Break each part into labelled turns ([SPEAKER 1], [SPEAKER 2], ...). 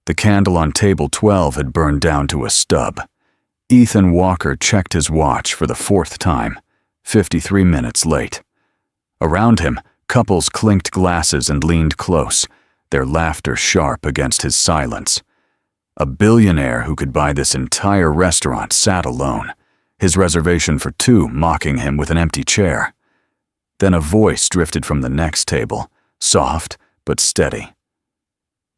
[SPEAKER 1] The candle on table 12 had burned down to a stub. Ethan Walker checked his watch for the fourth time, 53 minutes late. Around him, couples clinked glasses and leaned close, their laughter sharp against his silence. A billionaire who could buy this entire restaurant sat alone, his reservation for two mocking him with an empty chair. Then a voice drifted from the next table, soft but steady.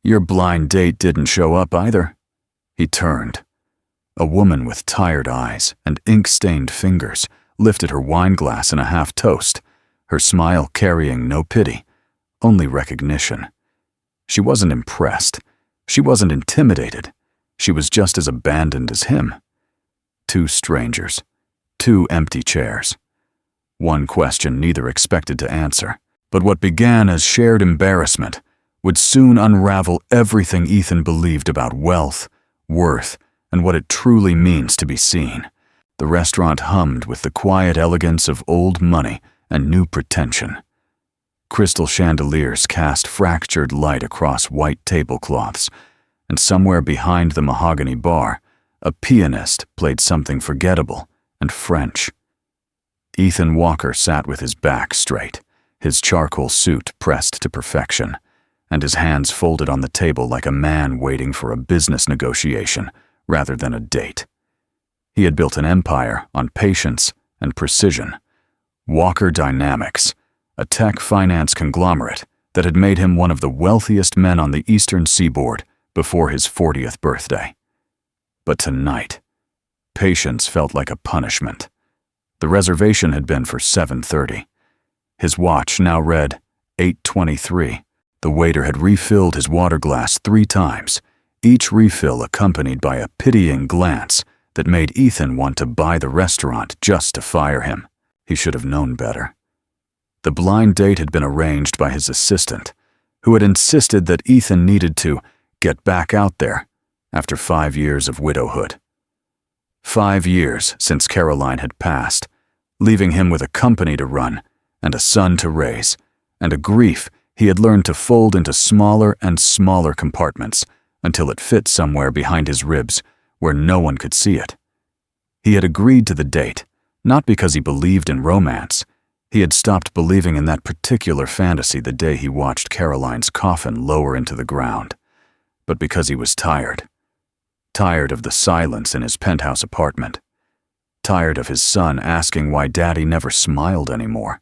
[SPEAKER 1] "Your blind date didn't show up either." He turned. A woman with tired eyes and ink-stained fingers lifted her wine glass in a half-toast, her smile carrying no pity, only recognition. She wasn't impressed. She wasn't intimidated. She was just as abandoned as him. Two strangers. Two empty chairs. One question neither expected to answer, but what began as shared embarrassment would soon unravel everything Ethan believed about wealth, worth, and what it truly means to be seen. The restaurant hummed with the quiet elegance of old money and new pretension. Crystal chandeliers cast fractured light across white tablecloths, and somewhere behind the mahogany bar, a pianist played something forgettable and French. Ethan Walker sat with his back straight, his charcoal suit pressed to perfection, and his hands folded on the table like a man waiting for a business negotiation rather than a date. He had built an empire on patience and precision. Walker Dynamics, a tech finance conglomerate that had made him one of the wealthiest men on the eastern seaboard before his 40th birthday. But tonight, patience felt like a punishment. The reservation had been for 7:30. His watch now read 8:23. The waiter had refilled his water glass 3 times, each refill accompanied by a pitying glance that made Ethan want to buy the restaurant just to fire him. He should have known better. The blind date had been arranged by his assistant, who had insisted that Ethan needed to get back out there after 5 years of widowhood. 5 years since Caroline had passed, leaving him with a company to run and a son to raise, and a grief he had learned to fold into smaller and smaller compartments until it fit somewhere behind his ribs where no one could see it. He had agreed to the date, not because he believed in romance. He had stopped believing in that particular fantasy the day he watched Caroline's coffin lower into the ground, but because he was tired. Tired of the silence in his penthouse apartment. Tired of his son asking why Daddy never smiled anymore.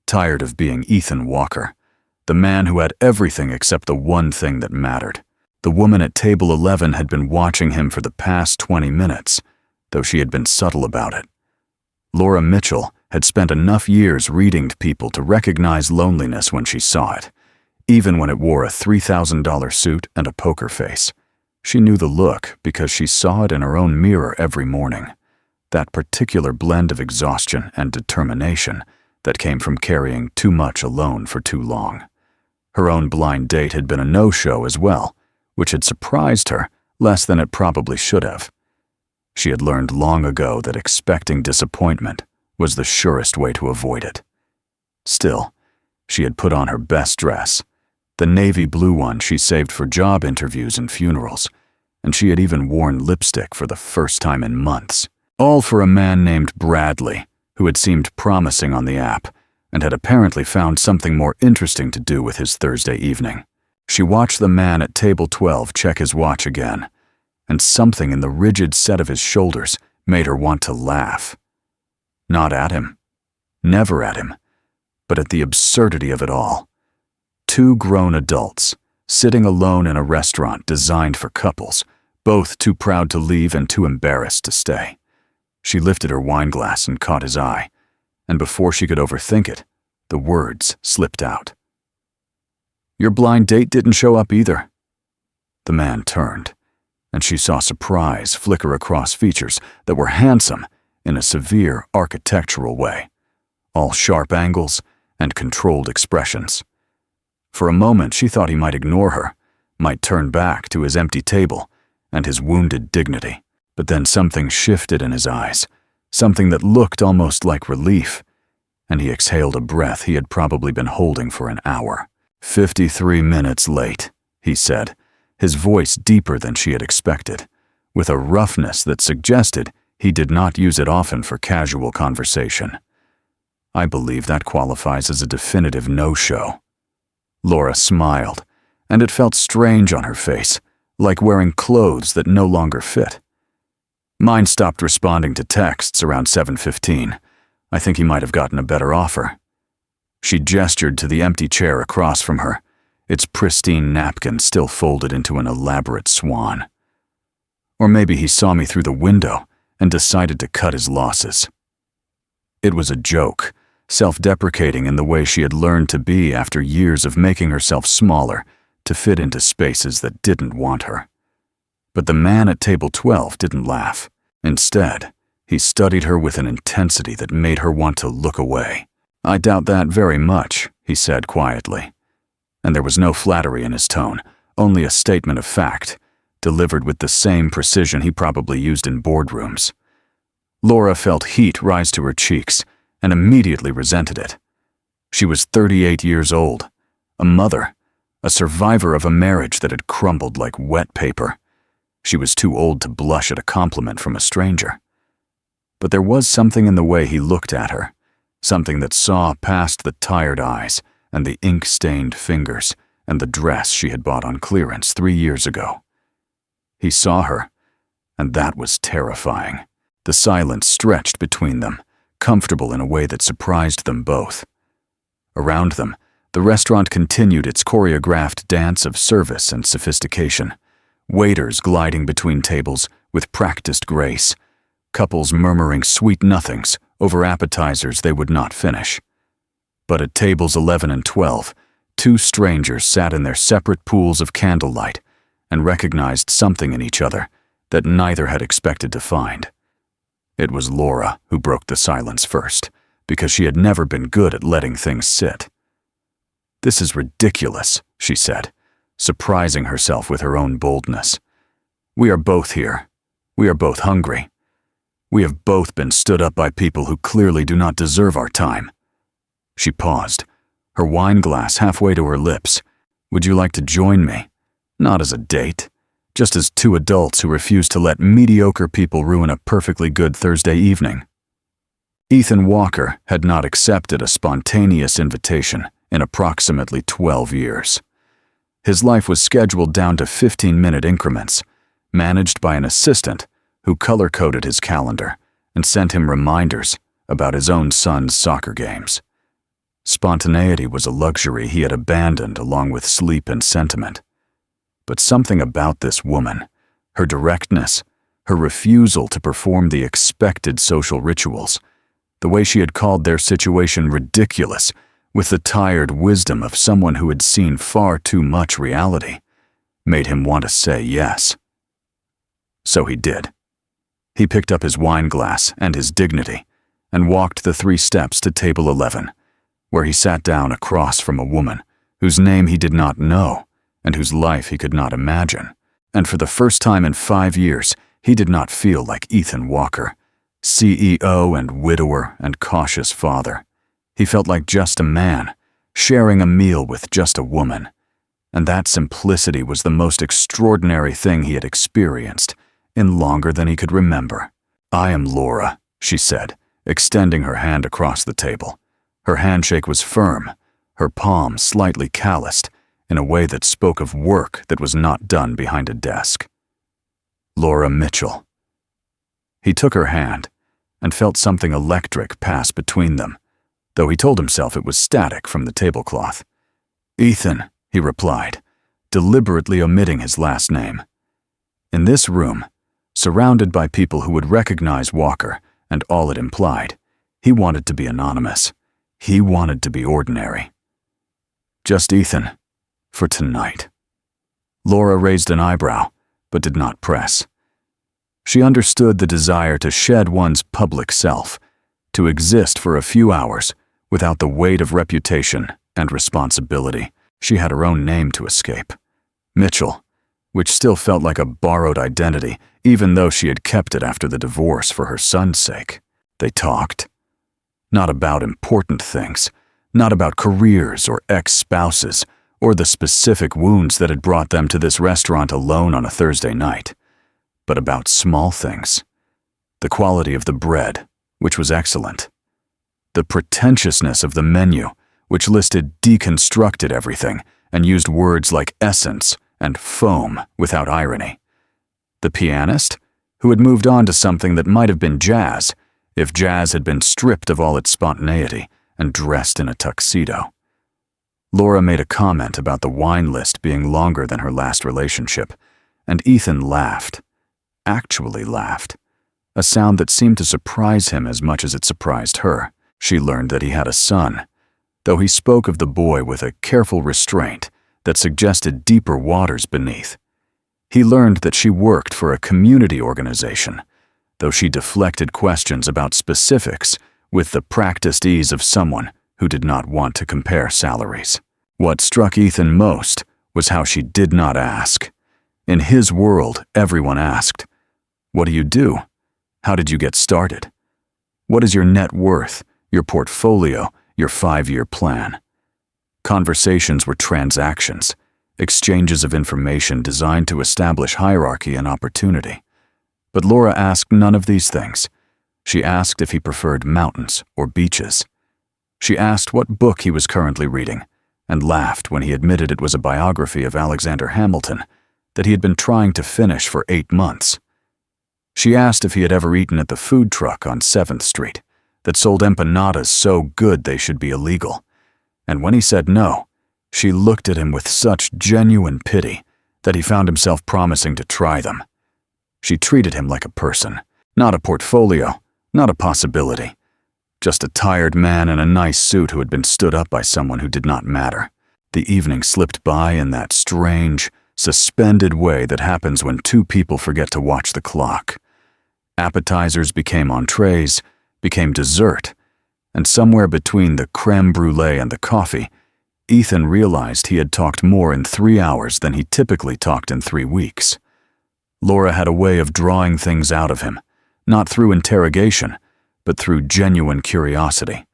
[SPEAKER 1] Tired of being Ethan Walker, the man who had everything except the one thing that mattered. The woman at table 11 had been watching him for the past 20 minutes, though she had been subtle about it. Laura Mitchell had spent enough years reading to people to recognize loneliness when she saw it, even when it wore a $3,000 suit and a poker face. She knew the look because she saw it in her own mirror every morning, that particular blend of exhaustion and determination that came from carrying too much alone for too long. Her own blind date had been a no-show as well, which had surprised her less than it probably should have. She had learned long ago that expecting disappointment was the surest way to avoid it. Still, she had put on her best dress, the navy blue one she saved for job interviews and funerals, and she had even worn lipstick for the first time in months, all for a man named Bradley, who had seemed promising on the app and had apparently found something more interesting to do with his Thursday evening. She watched the man at table 12 check his watch again, and something in the rigid set of his shoulders made her want to laugh. Not at him, never at him, but at the absurdity of it all. 2 grown adults, sitting alone in a restaurant designed for couples, both too proud to leave and too embarrassed to stay. She lifted her wine glass and caught his eye, and before she could overthink it, the words slipped out. "Your blind date didn't show up either." The man turned, and she saw surprise flicker across features that were handsome in a severe architectural way, all sharp angles and controlled expressions. For a moment she thought he might ignore her, might turn back to his empty table and his wounded dignity, but then something shifted in his eyes, something that looked almost like relief, and he exhaled a breath he had probably been holding for an hour. 53 minutes late, he said, his voice deeper than she had expected, with a roughness that suggested he did not use it often for casual conversation. I believe that qualifies as a definitive no-show. Laura smiled, and it felt strange on her face, like wearing clothes that no longer fit. Mine stopped responding to texts around 7:15. I think he might have gotten a better offer. She gestured to the empty chair across from her, its pristine napkin still folded into an elaborate swan. Or maybe he saw me through the window and decided to cut his losses. It was a joke, self-deprecating in the way she had learned to be after years of making herself smaller to fit into spaces that didn't want her. But the man at table 12 didn't laugh. Instead, he studied her with an intensity that made her want to look away. "I doubt that very much," he said quietly. And there was no flattery in his tone, only a statement of fact, delivered with the same precision he probably used in boardrooms. Laura felt heat rise to her cheeks and immediately resented it. She was 38 years old, a mother, a survivor of a marriage that had crumbled like wet paper. She was too old to blush at a compliment from a stranger. But there was something in the way he looked at her, something that saw past the tired eyes and the ink-stained fingers and the dress she had bought on clearance 3 years ago. He saw her, and that was terrifying. The silence stretched between them, comfortable in a way that surprised them both. Around them, the restaurant continued its choreographed dance of service and sophistication. Waiters gliding between tables with practiced grace, couples murmuring sweet nothings over appetizers they would not finish. But at tables 11 and 12, two strangers sat in their separate pools of candlelight and recognized something in each other that neither had expected to find. It was Laura who broke the silence first, because she had never been good at letting things sit. "This is ridiculous," she said, surprising herself with her own boldness. "We are both here. We are both hungry. We have both been stood up by people who clearly do not deserve our time." She paused, her wine glass halfway to her lips. "Would you like to join me? Not as a date, just as two adults who refuse to let mediocre people ruin a perfectly good Thursday evening." Ethan Walker had not accepted a spontaneous invitation in approximately 12 years. His life was scheduled down to 15-minute increments, managed by an assistant who color-coded his calendar and sent him reminders about his own son's soccer games. Spontaneity was a luxury he had abandoned along with sleep and sentiment. But something about this woman, her directness, her refusal to perform the expected social rituals, the way she had called their situation ridiculous with the tired wisdom of someone who had seen far too much reality, made him want to say yes. So he did. He picked up his wine glass and his dignity and walked the 3 steps to table 11, where he sat down across from a woman whose name he did not know and whose life he could not imagine. And for the first time in 5 years, he did not feel like Ethan Walker, CEO and widower and cautious father. He felt like just a man, sharing a meal with just a woman. And that simplicity was the most extraordinary thing he had experienced in longer than he could remember. "I am Laura," she said, extending her hand across the table. Her handshake was firm, her palm slightly calloused, in a way that spoke of work that was not done behind a desk. "Laura Mitchell." He took her hand and felt something electric pass between them, though he told himself it was static from the tablecloth. "Ethan," he replied, deliberately omitting his last name. In this room, surrounded by people who would recognize Walker and all it implied, he wanted to be anonymous. He wanted to be ordinary. "Just Ethan, for tonight." Laura raised an eyebrow, but did not press. She understood the desire to shed one's public self, to exist for a few hours without the weight of reputation and responsibility. She had her own name to escape, Mitchell, which still felt like a borrowed identity, even though she had kept it after the divorce for her son's sake. They talked. Not about important things, not about careers or ex-spouses, or the specific wounds that had brought them to this restaurant alone on a Thursday night, but about small things. The quality of the bread, which was excellent. The pretentiousness of the menu, which listed deconstructed everything and used words like essence and foam without irony. The pianist, who had moved on to something that might have been jazz, if jazz had been stripped of all its spontaneity and dressed in a tuxedo. Laura made a comment about the wine list being longer than her last relationship, and Ethan laughed. Actually laughed. A sound that seemed to surprise him as much as it surprised her. She learned that he had a son, though he spoke of the boy with a careful restraint that suggested deeper waters beneath. He learned that she worked for a community organization, though she deflected questions about specifics with the practiced ease of someone who did not want to compare salaries. What struck Ethan most was how she did not ask. In his world, everyone asked, "What do you do? How did you get started? What is your net worth, your portfolio, your 5-year plan?" Conversations were transactions, exchanges of information designed to establish hierarchy and opportunity. But Laura asked none of these things. She asked if he preferred mountains or beaches. She asked what book he was currently reading, and laughed when he admitted it was a biography of Alexander Hamilton that he had been trying to finish for 8 months. She asked if he had ever eaten at the food truck on 7th Street that sold empanadas so good they should be illegal. And when he said no, she looked at him with such genuine pity that he found himself promising to try them. She treated him like a person, not a portfolio, not a possibility. Just a tired man in a nice suit who had been stood up by someone who did not matter. The evening slipped by in that strange, suspended way that happens when 2 people forget to watch the clock. Appetizers became entrees, became dessert, and somewhere between the crème brûlée and the coffee, Ethan realized he had talked more in 3 hours than he typically talked in 3 weeks. Laura had a way of drawing things out of him, not through interrogation, but through genuine curiosity.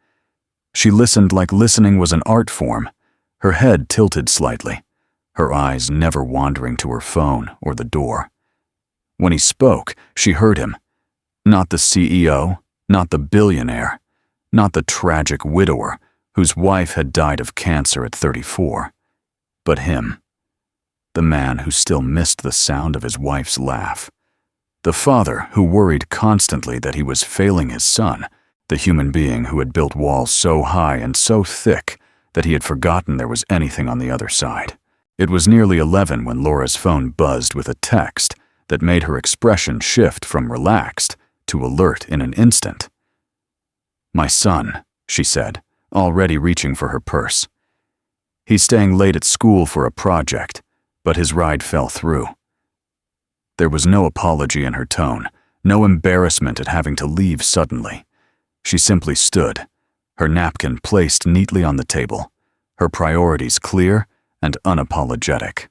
[SPEAKER 1] She listened like listening was an art form, her head tilted slightly, her eyes never wandering to her phone or the door. When he spoke, she heard him. Not the CEO, not the billionaire, not the tragic widower whose wife had died of cancer at 34, but him. The man who still missed the sound of his wife's laugh. The father who worried constantly that he was failing his son, the human being who had built walls so high and so thick that he had forgotten there was anything on the other side. It was nearly 11 when Laura's phone buzzed with a text that made her expression shift from relaxed to alert in an instant. "My son," she said, already reaching for her purse. "He's staying late at school for a project, but his ride fell through." There was no apology in her tone, no embarrassment at having to leave suddenly. She simply stood, her napkin placed neatly on the table, her priorities clear and unapologetic.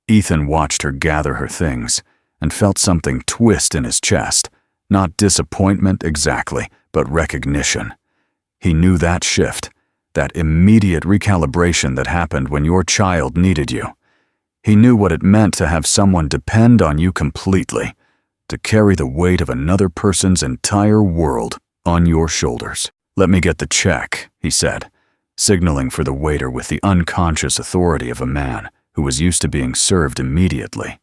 [SPEAKER 1] Ethan watched her gather her things and felt something twist in his chest, not disappointment exactly, but recognition. He knew that shift, that immediate recalibration that happened when your child needed you. He knew what it meant to have someone depend on you completely, to carry the weight of another person's entire world on your shoulders. "Let me get the check," he said, signaling for the waiter with the unconscious authority of a man who was used to being served immediately.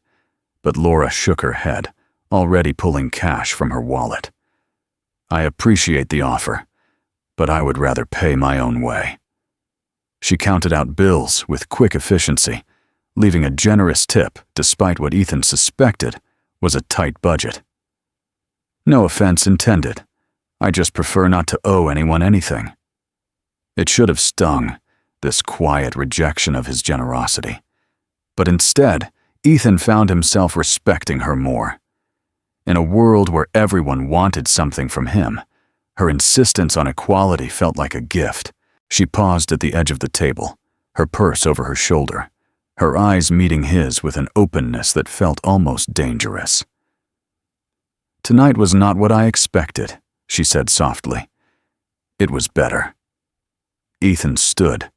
[SPEAKER 1] But Laura shook her head, already pulling cash from her wallet. "I appreciate the offer, but I would rather pay my own way." She counted out bills with quick efficiency, leaving a generous tip despite what Ethan suspected was a tight budget. "No offense intended. I just prefer not to owe anyone anything." It should have stung, this quiet rejection of his generosity. But instead, Ethan found himself respecting her more. In a world where everyone wanted something from him, her insistence on equality felt like a gift. She paused at the edge of the table, her purse over her shoulder, her eyes meeting his with an openness that felt almost dangerous. "Tonight was not what I expected," she said softly. "It was better." Ethan stood,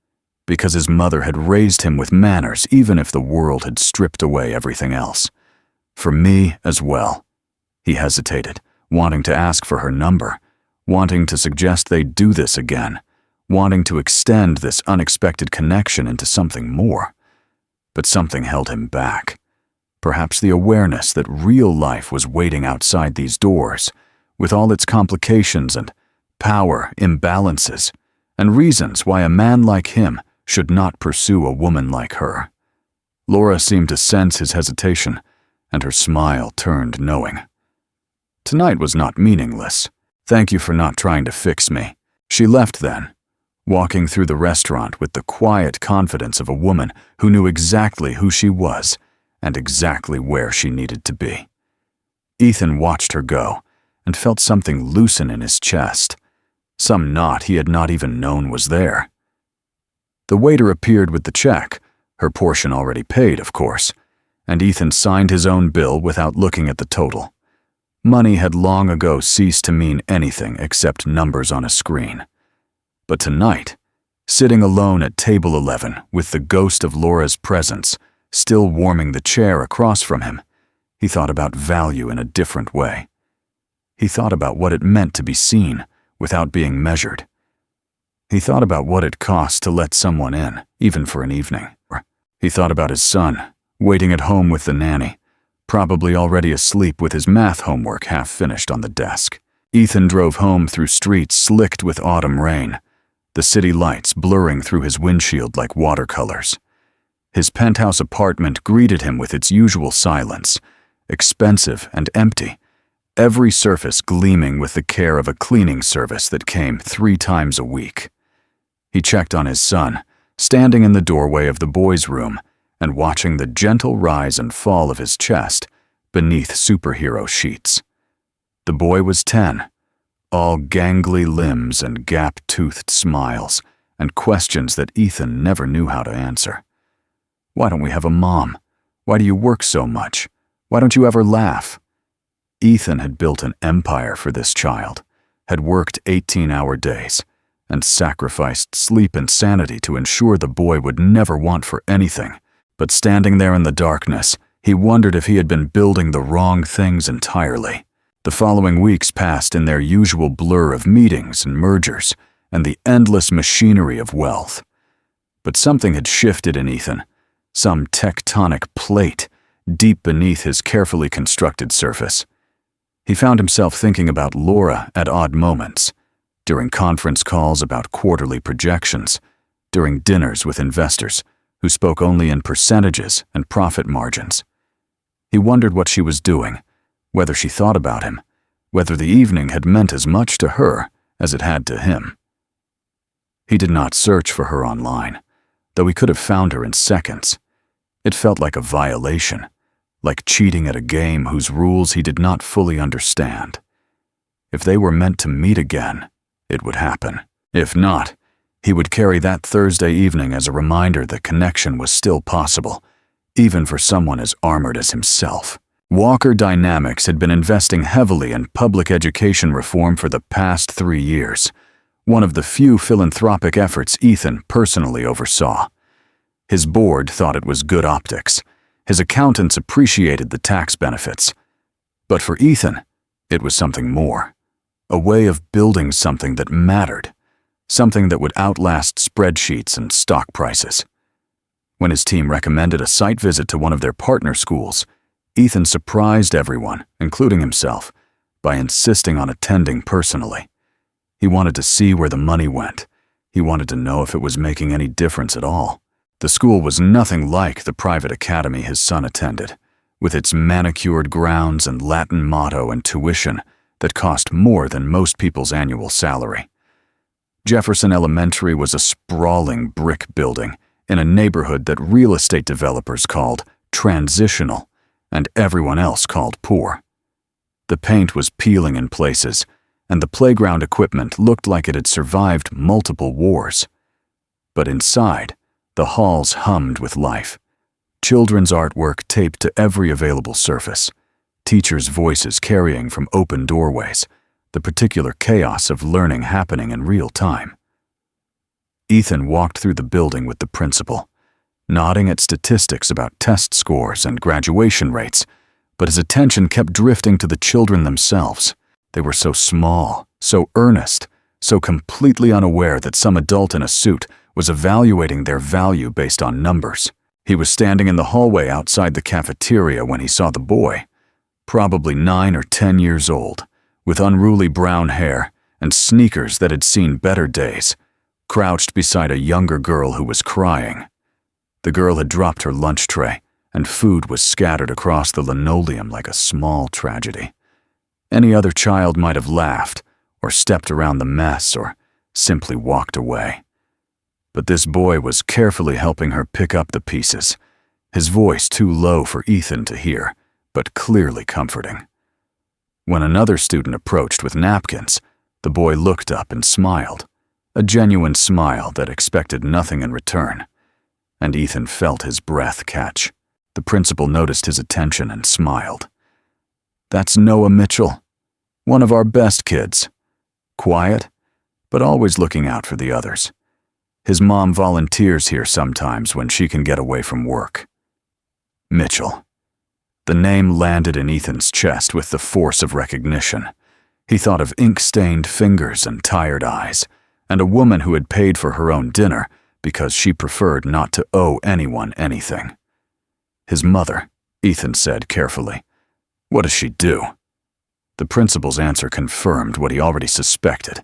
[SPEAKER 1] because his mother had raised him with manners even if the world had stripped away everything else. For me as well. He hesitated, wanting to ask for her number, wanting to suggest they do this again, wanting to extend this unexpected connection into something more. But something held him back. Perhaps the awareness that real life was waiting outside these doors, with all its complications and power imbalances, and reasons why a man like him should not pursue a woman like her. Laura seemed to sense his hesitation, and her smile turned knowing. Tonight was not meaningless. Thank you for not trying to fix me. She left then, walking through the restaurant with the quiet confidence of a woman who knew exactly who she was and exactly where she needed to be. Ethan watched her go and felt something loosen in his chest, some knot he had not even known was there. The waiter appeared with the check, her portion already paid, of course, and Ethan signed his own bill without looking at the total. Money had long ago ceased to mean anything except numbers on a screen. But tonight, sitting alone at table 11 with the ghost of Laura's presence still warming the chair across from him, he thought about value in a different way. He thought about what it meant to be seen without being measured. He thought about what it cost to let someone in, even for an evening. He thought about his son, waiting at home with the nanny, probably already asleep with his math homework half finished on the desk. Ethan drove home through streets slicked with autumn rain, the city lights blurring through his windshield like watercolors. His penthouse apartment greeted him with its usual silence, expensive and empty, every surface gleaming with the care of a cleaning service that came 3 times a week. He checked on his son, standing in the doorway of the boys' room and watching the gentle rise and fall of his chest beneath superhero sheets. The boy was 10, all gangly limbs and gap-toothed smiles and questions that Ethan never knew how to answer. Why don't we have a mom? Why do you work so much? Why don't you ever laugh? Ethan had built an empire for this child, had worked 18-hour days, and sacrificed sleep and sanity to ensure the boy would never want for anything. But standing there in the darkness, he wondered if he had been building the wrong things entirely. The following weeks passed in their usual blur of meetings and mergers and the endless machinery of wealth. But something had shifted in Ethan, some tectonic plate deep beneath his carefully constructed surface. He found himself thinking about Laura at odd moments, during conference calls about quarterly projections, during dinners with investors who spoke only in percentages and profit margins. He wondered what she was doing, whether she thought about him, whether the evening had meant as much to her as it had to him. He did not search for her online, though he could have found her in seconds. It felt like a violation, like cheating at a game whose rules he did not fully understand. If they were meant to meet again, it would happen. If not, he would carry that Thursday evening as a reminder that connection was still possible, even for someone as armored as himself. Walker Dynamics had been investing heavily in public education reform for the past 3 years, one of the few philanthropic efforts Ethan personally oversaw. His board thought it was good optics. His accountants appreciated the tax benefits. But for Ethan, it was something more, a way of building something that mattered, something that would outlast spreadsheets and stock prices. When his team recommended a site visit to one of their partner schools, Ethan surprised everyone, including himself, by insisting on attending personally. He wanted to see where the money went. He wanted to know if it was making any difference at all. The school was nothing like the private academy his son attended, with its manicured grounds and Latin motto and tuition that cost more than most people's annual salary. Jefferson Elementary was a sprawling brick building in a neighborhood that real estate developers called transitional and everyone else called poor. The paint was peeling in places, and the playground equipment looked like it had survived multiple wars. But inside, the halls hummed with life. Children's artwork taped to every available surface, teachers' voices carrying from open doorways, the particular chaos of learning happening in real time. Ethan walked through the building with the principal, nodding at statistics about test scores and graduation rates, but his attention kept drifting to the children themselves. They were so small, so earnest, so completely unaware that some adult in a suit was evaluating their value based on numbers. He was standing in the hallway outside the cafeteria when he saw the boy, probably 9 or 10 years old, with unruly brown hair and sneakers that had seen better days, crouched beside a younger girl who was crying. The girl had dropped her lunch tray, and food was scattered across the linoleum like a small tragedy. Any other child might have laughed, or stepped around the mess, or simply walked away. But this boy was carefully helping her pick up the pieces, his voice too low for Ethan to hear, but clearly comforting. When another student approached with napkins, the boy looked up and smiled, a genuine smile that expected nothing in return, and Ethan felt his breath catch. The principal noticed his attention and smiled. "That's Noah Mitchell, one of our best kids. Quiet, but always looking out for the others. His mom volunteers here sometimes when she can get away from work." Mitchell. The name landed in Ethan's chest with the force of recognition. He thought of ink-stained fingers and tired eyes, and a woman who had paid for her own dinner because she preferred not to owe anyone anything. "His mother," Ethan said carefully. "What does she do?" The principal's answer confirmed what he already suspected.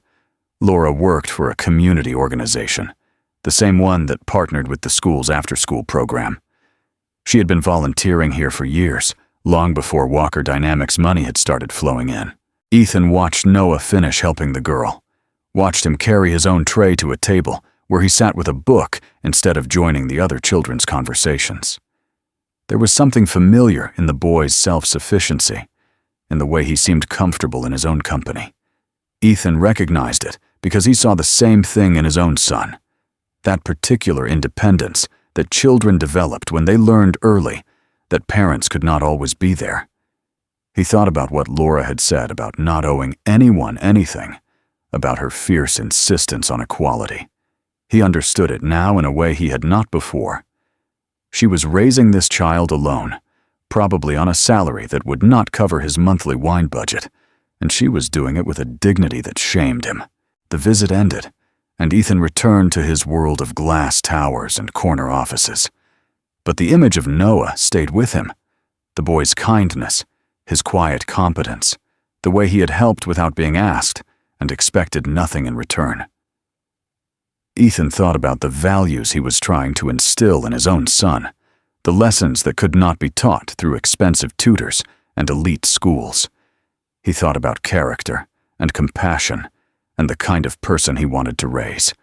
[SPEAKER 1] Laura worked for a community organization, the same one that partnered with the school's after-school program. She had been volunteering here for years, long before Walker Dynamics money had started flowing in. Ethan watched Noah finish helping the girl, watched him carry his own tray to a table where he sat with a book instead of joining the other children's conversations. There was something familiar in the boy's self-sufficiency, in the way he seemed comfortable in his own company. Ethan recognized it because he saw the same thing in his own son, that particular independence that children developed when they learned early that parents could not always be there. He thought about what Laura had said about not owing anyone anything, about her fierce insistence on equality. He understood it now in a way he had not before. She was raising this child alone, probably on a salary that would not cover his monthly wine budget, and she was doing it with a dignity that shamed him. The visit ended, and Ethan returned to his world of glass towers and corner offices. But the image of Noah stayed with him. The boy's kindness, his quiet competence, the way he had helped without being asked and expected nothing in return. Ethan thought about the values he was trying to instill in his own son, the lessons that could not be taught through expensive tutors and elite schools. He thought about character and compassion and the kind of person he wanted to raise,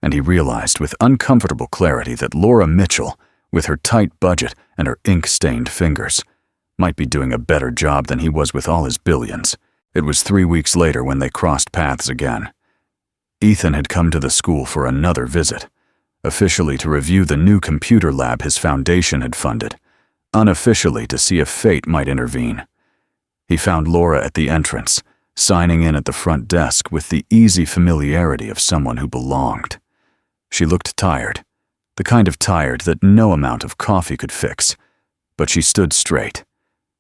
[SPEAKER 1] and he realized with uncomfortable clarity that Laura Mitchell, with her tight budget and her ink-stained fingers, might be doing a better job than he was with all his billions. It was 3 weeks later when they crossed paths again. Ethan had come to the school for another visit, officially to review the new computer lab his foundation had funded, unofficially to see if fate might intervene. He found Laura at the entrance, signing in at the front desk with the easy familiarity of someone who belonged. She looked tired, the kind of tired that no amount of coffee could fix, but she stood straight,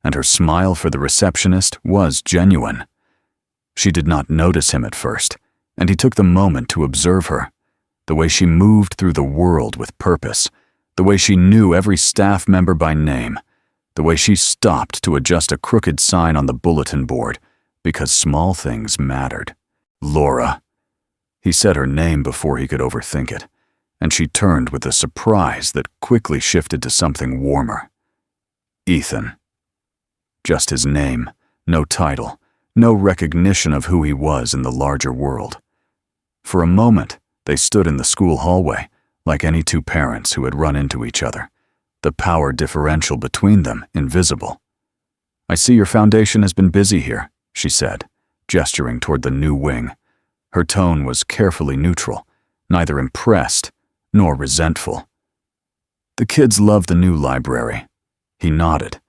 [SPEAKER 1] and her smile for the receptionist was genuine. She did not notice him at first, and he took the moment to observe her, the way she moved through the world with purpose, the way she knew every staff member by name, the way she stopped to adjust a crooked sign on the bulletin board because small things mattered. Laura. He said her name before he could overthink it, and she turned with a surprise that quickly shifted to something warmer. Ethan. Just his name, no title, no recognition of who he was in the larger world. For a moment, they stood in the school hallway, like any two parents who had run into each other, the power differential between them invisible. "I see your foundation has been busy here," she said, gesturing toward the new wing. Her tone was carefully neutral, neither impressed nor resentful. "The kids love the new library." He nodded,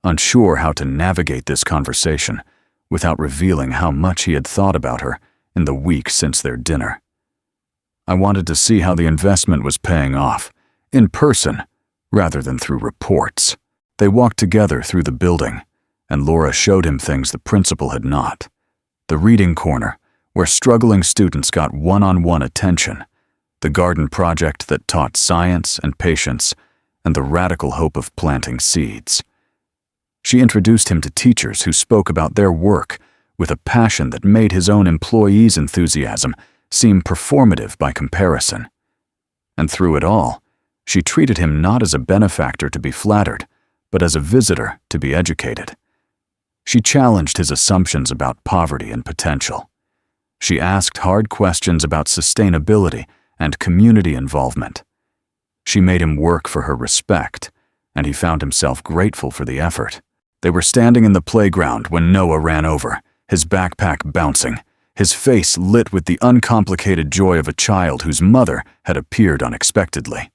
[SPEAKER 1] unsure how to navigate this conversation without revealing how much he had thought about her in the week since their dinner. I wanted to see how the investment was paying off, in person, rather than through reports. They walked together through the building, and Laura showed him things the principal had not. The reading corner, where struggling students got one-on-one attention, the garden project that taught science and patience, and the radical hope of planting seeds. She introduced him to teachers who spoke about their work with a passion that made his own employees' enthusiasm seem performative by comparison. And through it all, she treated him not as a benefactor to be flattered, but as a visitor to be educated. She challenged his assumptions about poverty and potential. She asked hard questions about sustainability and community involvement. She made him work for her respect, and he found himself grateful for the effort. They were standing in the playground when Noah ran over, his backpack bouncing, his face lit with the uncomplicated joy of a child whose mother had appeared unexpectedly.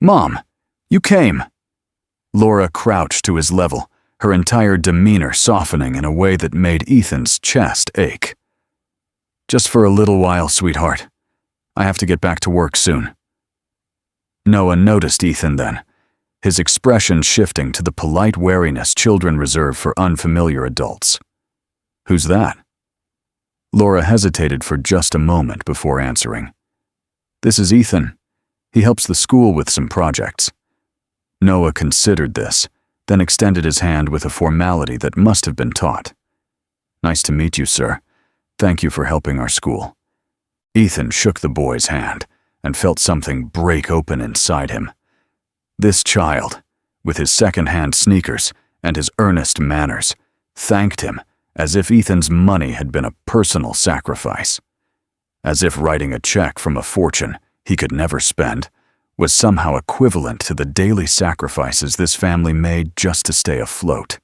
[SPEAKER 1] "Mom, you came!" Laura crouched to his level, her entire demeanor softening in a way that made Ethan's chest ache. "Just for a little while, sweetheart. I have to get back to work soon." Noah noticed Ethan then, his expression shifting to the polite wariness children reserve for unfamiliar adults. "Who's that?" Laura hesitated for just a moment before answering. "This is Ethan. He helps the school with some projects." Noah considered this, then extended his hand with a formality that must have been taught. "Nice to meet you, sir. Thank you for helping our school." Ethan shook the boy's hand and felt something break open inside him. This child, with his second-hand sneakers and his earnest manners, thanked him as if Ethan's money had been a personal sacrifice. As if writing a check from a fortune he could never spend was somehow equivalent to the daily sacrifices this family made just to stay afloat.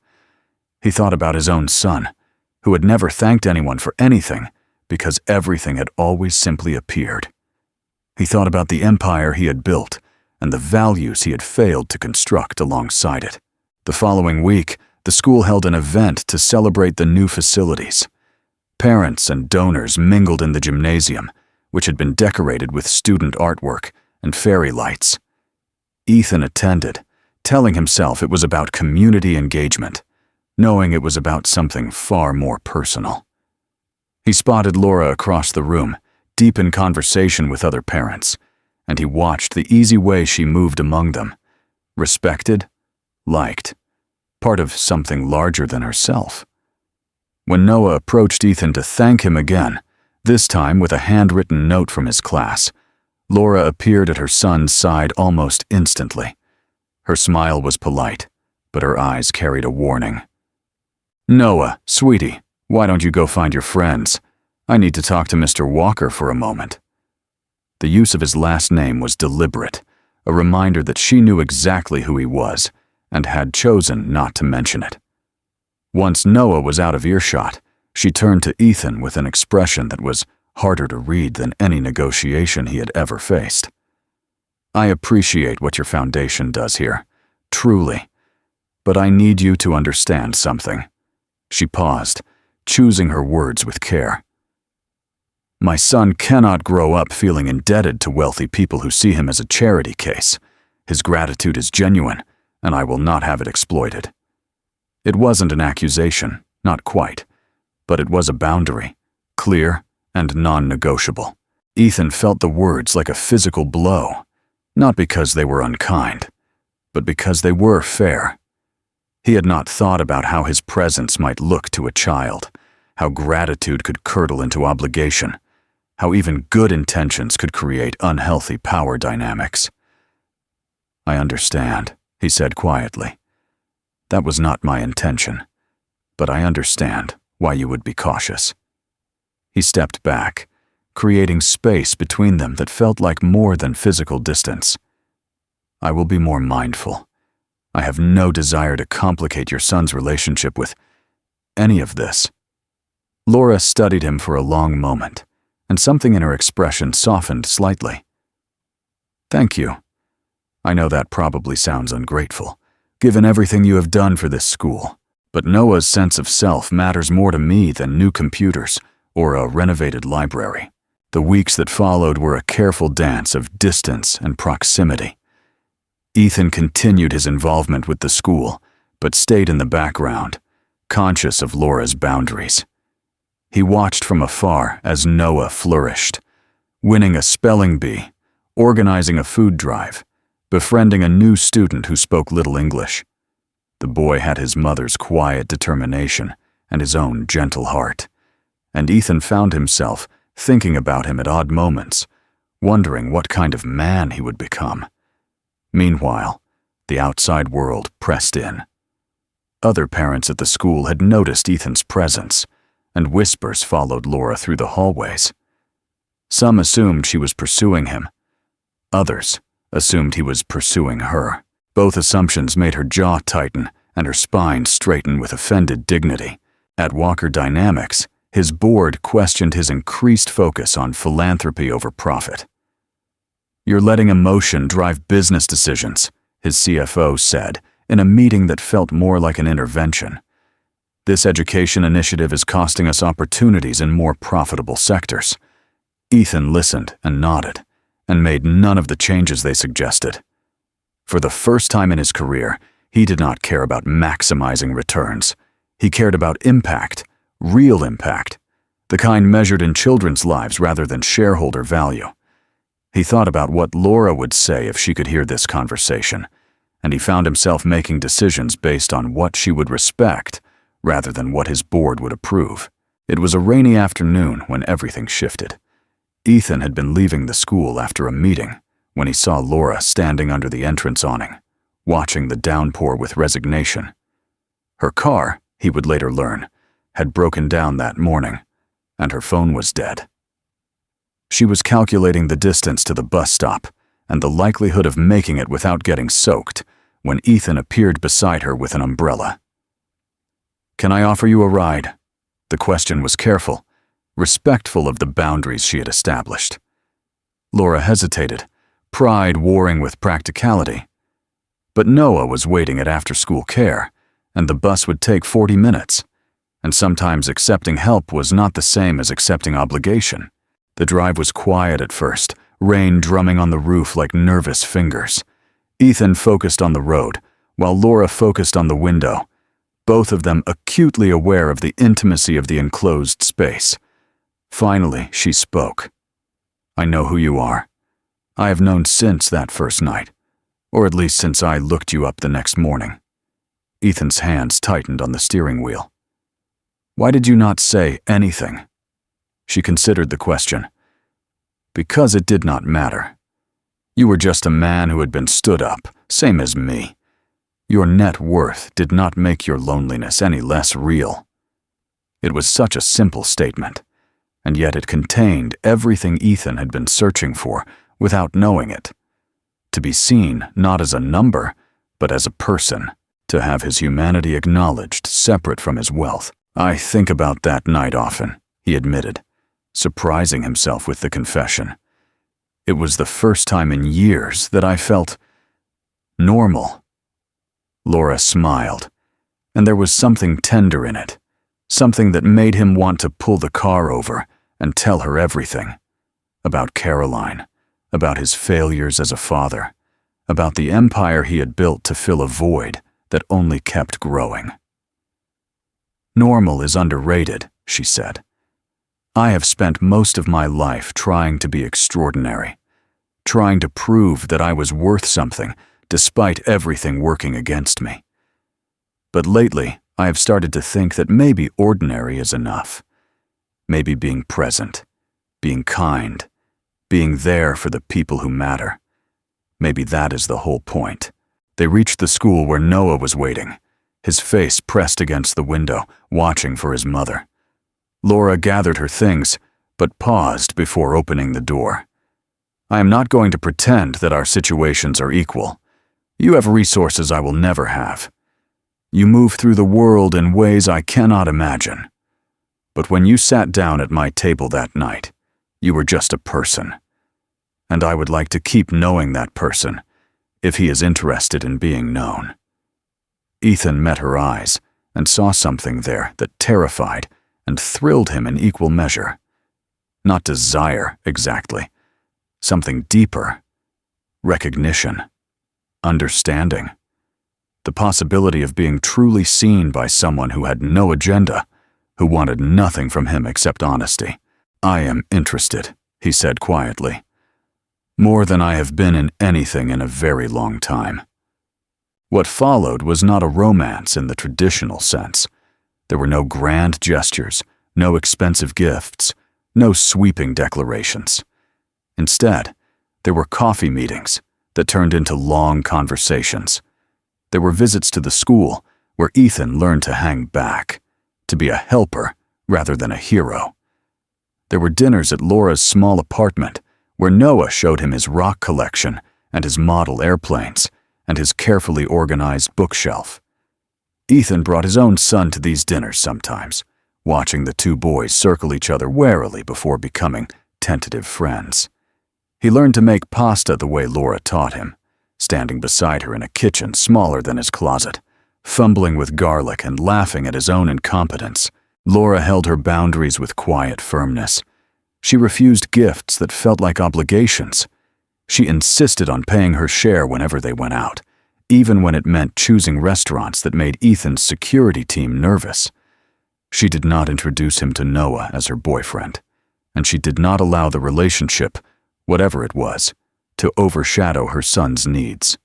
[SPEAKER 1] He thought about his own son, who had never thanked anyone for anything because everything had always simply appeared. He thought about the empire he had built and the values he had failed to construct alongside it. The following week, the school held an event to celebrate the new facilities. Parents and donors mingled in the gymnasium, which had been decorated with student artwork and fairy lights. Ethan attended, telling himself it was about community engagement, knowing it was about something far more personal. He spotted Laura across the room, deep in conversation with other parents, and he watched the easy way she moved among them, respected, liked, part of something larger than herself. When Noah approached Ethan to thank him again, this time with a handwritten note from his class, Laura appeared at her son's side almost instantly. Her smile was polite, but her eyes carried a warning. "Noah, sweetie, why don't you go find your friends? I need to talk to Mr. Walker for a moment." The use of his last name was deliberate, a reminder that she knew exactly who he was and had chosen not to mention it. Once Noah was out of earshot, she turned to Ethan with an expression that was harder to read than any negotiation he had ever faced. "I appreciate what your foundation does here, truly, but I need you to understand something." She paused, choosing her words with care. "My son cannot grow up feeling indebted to wealthy people who see him as a charity case. His gratitude is genuine, and I will not have it exploited." It wasn't an accusation, not quite, but it was a boundary, clear and non-negotiable. Ethan felt the words like a physical blow, not because they were unkind, but because they were fair. He had not thought about how his presence might look to a child, how gratitude could curdle into obligation, how even good intentions could create unhealthy power dynamics. "I understand," he said quietly. "That was not my intention, but I understand why you would be cautious." He stepped back, creating space between them that felt like more than physical distance. "I will be more mindful. I have no desire to complicate your son's relationship with any of this." Laura studied him for a long moment, and something in her expression softened slightly. "Thank you. I know that probably sounds ungrateful, given everything you have done for this school, but Noah's sense of self matters more to me than new computers or a renovated library." The weeks that followed were a careful dance of distance and proximity. Ethan continued his involvement with the school, but stayed in the background, conscious of Laura's boundaries. He watched from afar as Noah flourished, winning a spelling bee, organizing a food drive, befriending a new student who spoke little English. The boy had his mother's quiet determination and his own gentle heart, and Ethan found himself thinking about him at odd moments, wondering what kind of man he would become. Meanwhile, the outside world pressed in. Other parents at the school had noticed Ethan's presence, and whispers followed Laura through the hallways. Some assumed she was pursuing him. Others assumed he was pursuing her. Both assumptions made her jaw tighten and her spine straighten with offended dignity. At Walker Dynamics, his board questioned his increased focus on philanthropy over profit. "You're letting emotion drive business decisions," his CFO said in a meeting that felt more like an intervention. "This education initiative is costing us opportunities in more profitable sectors." Ethan listened and nodded, and made none of the changes they suggested. For the first time in his career, he did not care about maximizing returns. He cared about impact, real impact, the kind measured in children's lives rather than shareholder value. He thought about what Laura would say if she could hear this conversation, and he found himself making decisions based on what she would respect rather than what his board would approve. It was a rainy afternoon when everything shifted. Ethan had been leaving the school after a meeting when he saw Laura standing under the entrance awning, watching the downpour with resignation. Her car, he would later learn, had broken down that morning, and her phone was dead. She was calculating the distance to the bus stop and the likelihood of making it without getting soaked when Ethan appeared beside her with an umbrella. "Can I offer you a ride?" The question was careful, respectful of the boundaries she had established. Laura hesitated, pride warring with practicality. But Noah was waiting at after-school care, and the bus would take 40 minutes, and sometimes accepting help was not the same as accepting obligation. The drive was quiet at first, rain drumming on the roof like nervous fingers. Ethan focused on the road, while Laura focused on the window, both of them acutely aware of the intimacy of the enclosed space. Finally, she spoke. "I know who you are. I have known since that first night, or at least since I looked you up the next morning." Ethan's hands tightened on the steering wheel. "Why did you not say anything?" She considered the question. "Because it did not matter. You were just a man who had been stood up, same as me. Your net worth did not make your loneliness any less real." It was such a simple statement, and yet it contained everything Ethan had been searching for without knowing it. To be seen not as a number, but as a person. To have his humanity acknowledged separate from his wealth. "I think about that night often," he admitted, surprising himself with the confession. "It was the first time in years that I felt normal." Laura smiled, and there was something tender in it, something that made him want to pull the car over and tell her everything. About Caroline, about his failures as a father, about the empire he had built to fill a void that only kept growing. "Normal is underrated," she said. "I have spent most of my life trying to be extraordinary, trying to prove that I was worth something despite everything working against me. But lately, I have started to think that maybe ordinary is enough. Maybe being present, being kind, being there for the people who matter. Maybe that is the whole point." They reached the school where Noah was waiting, his face pressed against the window, watching for his mother. Laura gathered her things, but paused before opening the door. "I am not going to pretend that our situations are equal. You have resources I will never have. You move through the world in ways I cannot imagine. But when you sat down at my table that night, you were just a person. And I would like to keep knowing that person, if he is interested in being known." Ethan met her eyes and saw something there that terrified and thrilled him in equal measure. Not desire, exactly. Something deeper. Recognition. Understanding. The possibility of being truly seen by someone who had no agenda, who wanted nothing from him except honesty. "I am interested," he said quietly. "More than I have been in anything in a very long time." What followed was not a romance in the traditional sense. There were no grand gestures, no expensive gifts, no sweeping declarations. Instead, there were coffee meetings that turned into long conversations. There were visits to the school where Ethan learned to hang back, to be a helper rather than a hero. There were dinners at Laura's small apartment where Noah showed him his rock collection and his model airplanes and his carefully organized bookshelf. Ethan brought his own son to these dinners sometimes, watching the two boys circle each other warily before becoming tentative friends. He learned to make pasta the way Laura taught him, standing beside her in a kitchen smaller than his closet, fumbling with garlic and laughing at his own incompetence. Laura held her boundaries with quiet firmness. She refused gifts that felt like obligations. She insisted on paying her share whenever they went out, even when it meant choosing restaurants that made Ethan's security team nervous. She did not introduce him to Noah as her boyfriend, and she did not allow the relationship, whatever it was, to overshadow her son's needs.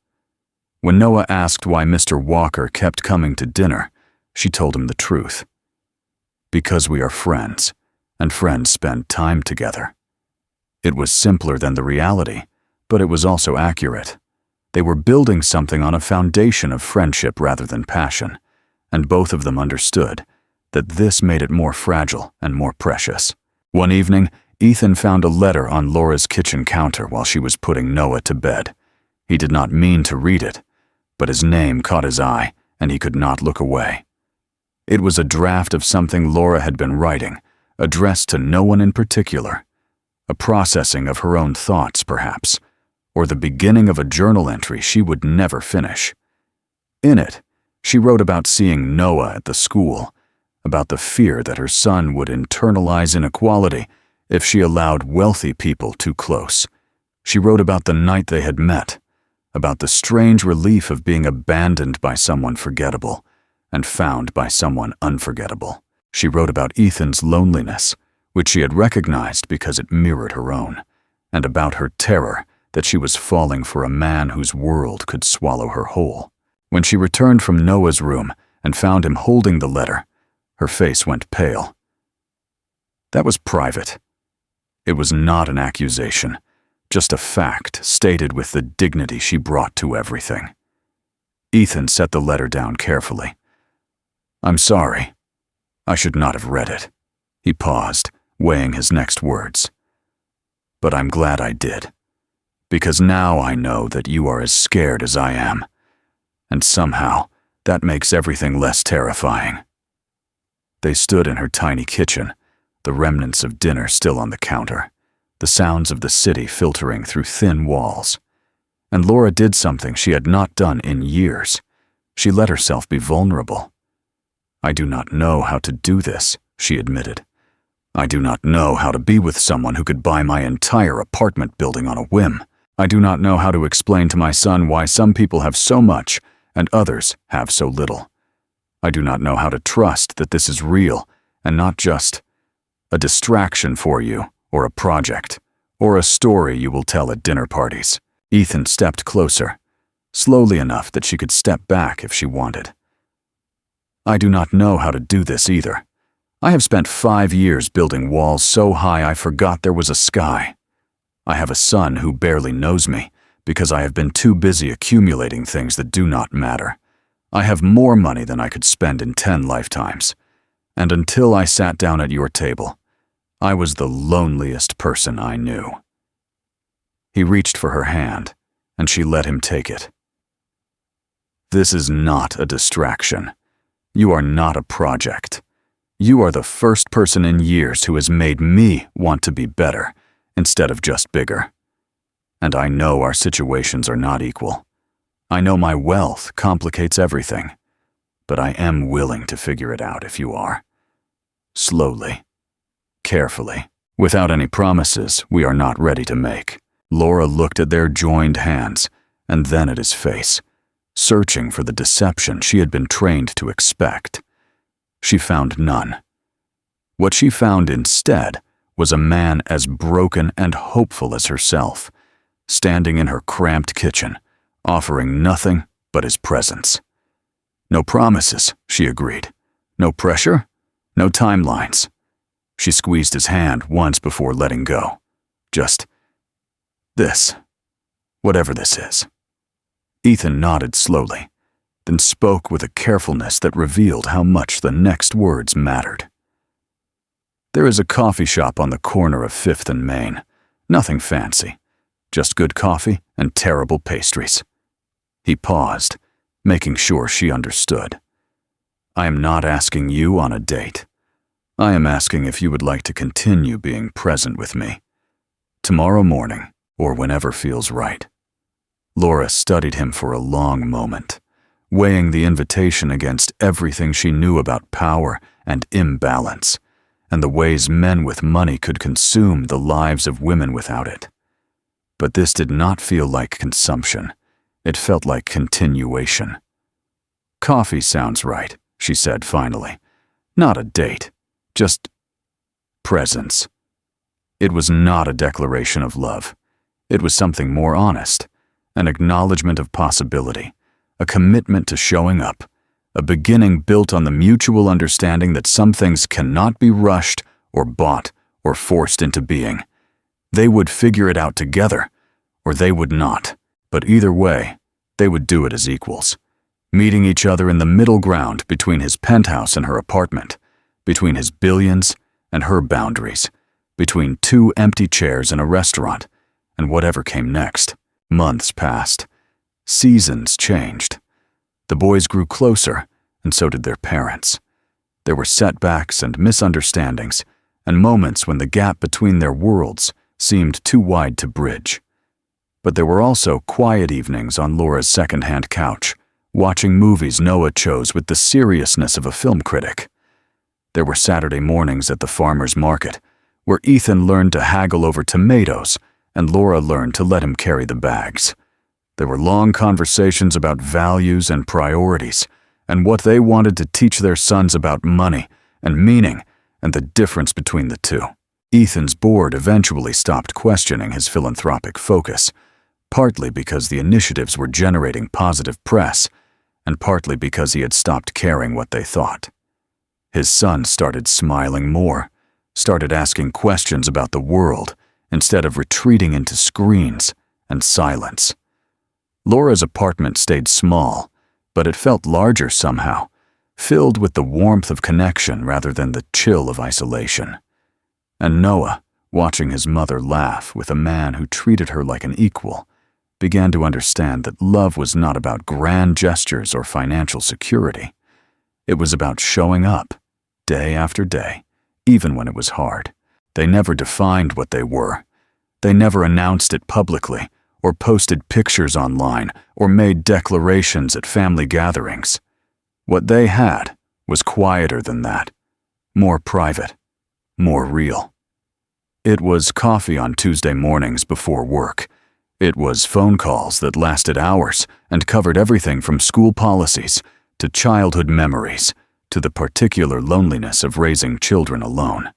[SPEAKER 1] When Noah asked why Mr. Walker kept coming to dinner, she told him the truth. "Because we are friends, and friends spend time together." It was simpler than the reality, but it was also accurate. They were building something on a foundation of friendship rather than passion, and both of them understood that this made it more fragile and more precious. One evening, Ethan found a letter on Laura's kitchen counter while she was putting Noah to bed. He did not mean to read it, but his name caught his eye, and he could not look away. It was a draft of something Laura had been writing, addressed to no one in particular. A processing of her own thoughts, perhaps, or the beginning of a journal entry she would never finish. In it, she wrote about seeing Noah at the school, about the fear that her son would internalize inequality if she allowed wealthy people too close. She wrote about the night they had met, about the strange relief of being abandoned by someone forgettable and found by someone unforgettable. She wrote about Ethan's loneliness, which she had recognized because it mirrored her own, and about her terror that she was falling for a man whose world could swallow her whole. When she returned from Noah's room and found him holding the letter, her face went pale. That was private. It was not an accusation, just a fact stated with the dignity she brought to everything. Ethan set the letter down carefully. "I'm sorry. I should not have read it." He paused, weighing his next words. "But I'm glad I did, because now I know that you are as scared as I am, and somehow that makes everything less terrifying." They stood in her tiny kitchen, the remnants of dinner still on the counter, the sounds of the city filtering through thin walls. And Laura did something she had not done in years. She let herself be vulnerable. "I do not know how to do this," she admitted. "I do not know how to be with someone who could buy my entire apartment building on a whim. I do not know how to explain to my son why some people have so much and others have so little. I do not know how to trust that this is real and not just a distraction for you, or a project, or a story you will tell at dinner parties." Ethan stepped closer, slowly enough that she could step back if she wanted. "I do not know how to do this either. I have spent 5 years building walls so high I forgot there was a sky. I have a son who barely knows me because I have been too busy accumulating things that do not matter. I have more money than I could spend in 10 lifetimes. And until I sat down at your table, I was the loneliest person I knew." He reached for her hand, and she let him take it. "This is not a distraction. You are not a project. You are the first person in years who has made me want to be better instead of just bigger. And I know our situations are not equal. I know my wealth complicates everything, but I am willing to figure it out if you are. Slowly, carefully." Without any promises we are not ready to make. Laura looked at their joined hands and then at his face, searching for the deception she had been trained to expect. She found none. What she found instead was a man as broken and hopeful as herself, standing in her cramped kitchen, offering nothing but his presence. No promises, she agreed. No pressure, no timelines. She squeezed his hand once before letting go. Just this, whatever this is. Ethan nodded slowly, then spoke with a carefulness that revealed how much the next words mattered. There is a coffee shop on the corner of 5th and Main. Nothing fancy, just good coffee and terrible pastries. He paused, making sure she understood. I am not asking you on a date. I am asking if you would like to continue being present with me. Tomorrow morning, or whenever feels right. Laura studied him for a long moment, weighing the invitation against everything she knew about power and imbalance, and the ways men with money could consume the lives of women without it. But this did not feel like consumption. It felt like continuation. Coffee sounds right, she said finally. Not a date, just presence. It was not a declaration of love. It was something more honest, an acknowledgement of possibility, a commitment to showing up, a beginning built on the mutual understanding that some things cannot be rushed or bought or forced into being. They would figure it out together, or they would not. But either way, they would do it as equals, meeting each other in the middle ground between his penthouse and her apartment, between his billions and her boundaries, between 2 empty chairs in a restaurant, and whatever came next. Months passed. Seasons changed. The boys grew closer, and so did their parents. There were setbacks and misunderstandings, and moments when the gap between their worlds seemed too wide to bridge. But there were also quiet evenings on Laura's second-hand couch, watching movies Noah chose with the seriousness of a film critic. There were Saturday mornings at the farmer's market, where Ethan learned to haggle over tomatoes, and Laura learned to let him carry the bags. There were long conversations about values and priorities, and what they wanted to teach their sons about money and meaning and the difference between the two. Ethan's board eventually stopped questioning his philanthropic focus, partly because the initiatives were generating positive press, and partly because he had stopped caring what they thought. His son started smiling more, started asking questions about the world, instead of retreating into screens and silence. Laura's apartment stayed small, but it felt larger somehow, filled with the warmth of connection rather than the chill of isolation. And Noah, watching his mother laugh with a man who treated her like an equal, began to understand that love was not about grand gestures or financial security. It was about showing up, day after day, even when it was hard. They never defined what they were. They never announced it publicly, or posted pictures online, or made declarations at family gatherings. What they had was quieter than that, more private, more real. It was coffee on Tuesday mornings before work. It was phone calls that lasted hours and covered everything from school policies to childhood memories to the particular loneliness of raising children alone.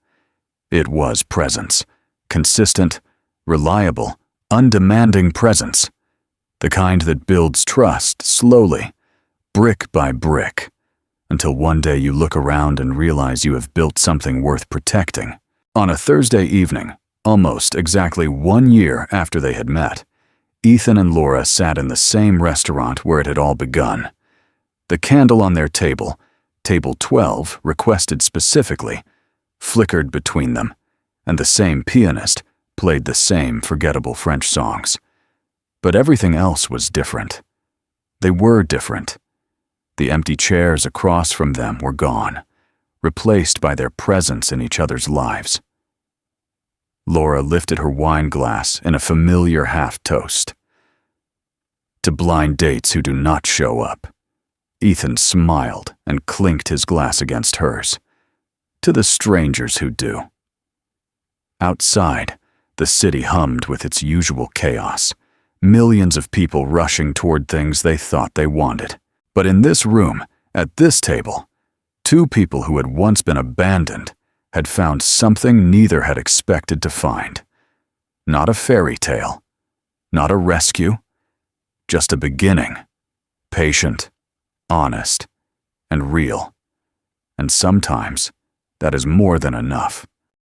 [SPEAKER 1] It was presence, consistent, reliable, undemanding presence, the kind that builds trust slowly, brick by brick, until one day you look around and realize you have built something worth protecting. On a Thursday evening, almost exactly 1 year after they had met, Ethan and Laura sat in the same restaurant where it had all begun. The candle on their table, table 12 requested specifically, flickered between them, and the same pianist played the same forgettable French songs. But everything else was different. They were different. The empty chairs across from them were gone, replaced by their presence in each other's lives. Laura lifted her wine glass in a familiar half-toast. To blind dates who do not show up. Ethan smiled and clinked his glass against hers. To the strangers who do. Outside, the city hummed with its usual chaos. Millions of people rushing toward things they thought they wanted. But in this room, at this table, two people who had once been abandoned had found something neither had expected to find. Not a fairy tale, not a rescue, just a beginning. Patient, honest, and real. And sometimes, that is more than enough.